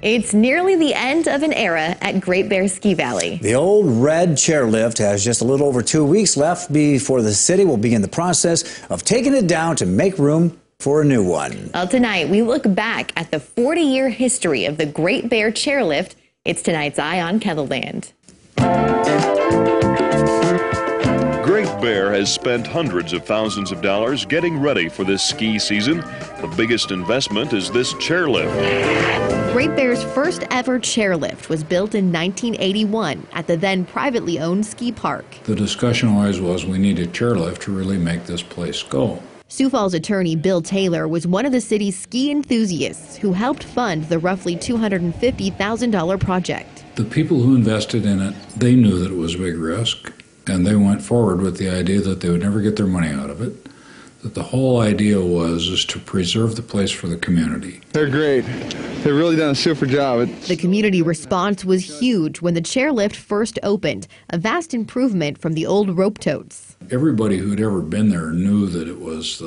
It's nearly the end of an era at Great Bear Ski Valley. The old red chairlift has just a little over 2 weeks left before the city will begin the process of taking it down to make room for a new one. Well, tonight we look back at the 40-year history of the Great Bear chairlift. It's tonight's Eye on KENNELLAND. Great Bear has spent hundreds of thousands of dollars getting ready for this ski season. The biggest investment is this chairlift. Great Bear's first ever chairlift was built in 1981 at the then privately owned ski park. The discussion always was we need a chairlift to really make this place go. Sioux Falls attorney Bill Taylor was one of the city's ski enthusiasts who helped fund the roughly $250,000 project. The people who invested in it, they knew that it was a big risk, and they went forward with the idea that they would never get their money out of it. That the whole idea was to preserve the place for the community. They're great. They've really done a super job. The community response was huge when the chairlift first opened, a vast improvement from the old rope totes. Everybody who'd ever been there knew that it was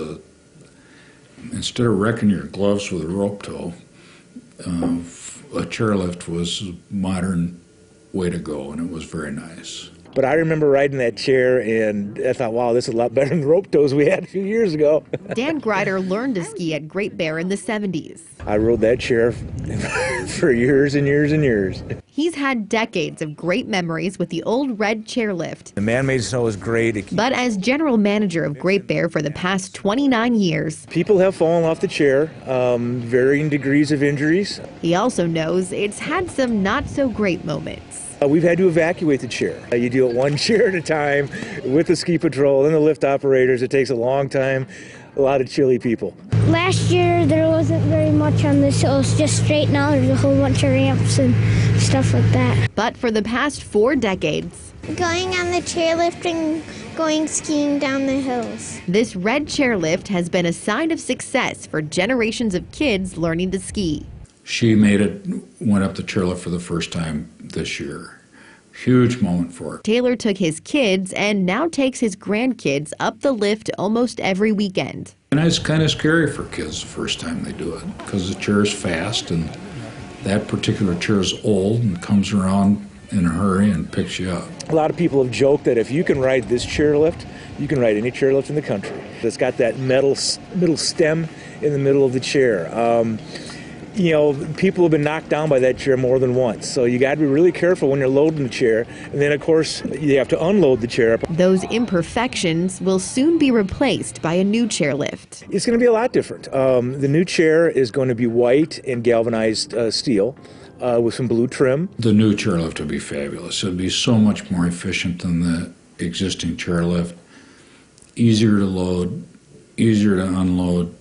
instead of wrecking your gloves with a rope tow, a chairlift was a modern way to go, and it was very nice. But I remember riding that chair, and I thought, wow, this is a lot better than the rope tows we had a few years ago. Dan Grider learned to ski at Great Bear in the 70s. I rode that chair for years and years and years. He's had decades of great memories with the old red chairlift. The man-made snow is great. But as general manager of Great Bear for the past 29 years, people have fallen off the chair, varying degrees of injuries. He also knows it's had some not-so-great moments. We've had to evacuate the chair. You do it one chair at a time with the ski patrol and the lift operators. It takes a long time, a lot of chilly people. Last year there wasn't very much on this, so it's just straight now. There's a whole bunch of ramps and stuff like that. But for the past 4 decades, going on the chairlift and going skiing down the hills. This red chairlift has been a sign of success for generations of kids learning to ski. She went up the chairlift for the first time this year. Huge moment for her. Taylor took his kids and now takes his grandkids up the lift almost every weekend. And it's kind of scary for kids the first time they do it because the chair is fast and that particular chair is old and comes around in a hurry and picks you up. A lot of people have joked that if you can ride this chairlift, you can ride any chairlift in the country. It's got that middle stem in the middle of the chair. You know, people have been knocked down by that chair more than once. So you got to be really careful when you're loading the chair. And then, of course, you have to unload the chair. Those imperfections will soon be replaced by a new chairlift. It's going to be a lot different. The new chair is going to be white and galvanized steel with some blue trim. The new chairlift will be fabulous. It'll be so much more efficient than the existing chairlift. Easier to load, easier to unload,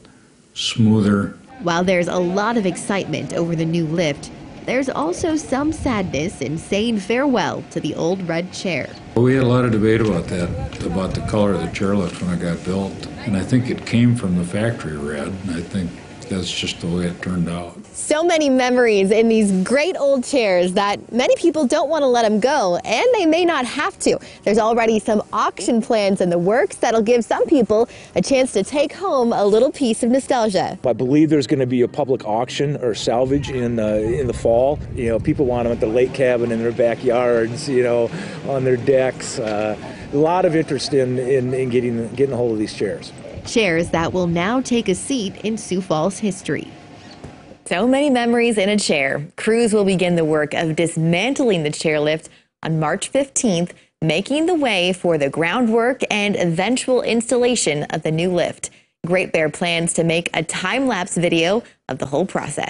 smoother. While there's a lot of excitement over the new lift, there's also some sadness in saying farewell to the old red chair. We had a lot of debate about that, about the color of the chairlift when it got built. And I think it came from the factory red, and I think that's just the way it turned out. So many memories in these great old chairs that many people don't want to let them go, and they may not have to. There's already some auction plans in the works that'll give some people a chance to take home a little piece of nostalgia. I believe there's going to be a public auction or salvage in the fall. You know, people want them at the lake cabin in their backyards, you know, on their decks. A lot of interest in getting a hold of these chairs. Chairs that will now take a seat in Sioux Falls history. So many memories in a chair. Crews will begin the work of dismantling the chairlift on March 15th, making the way for the groundwork and eventual installation of the new lift. Great Bear plans to make a time-lapse video of the whole process.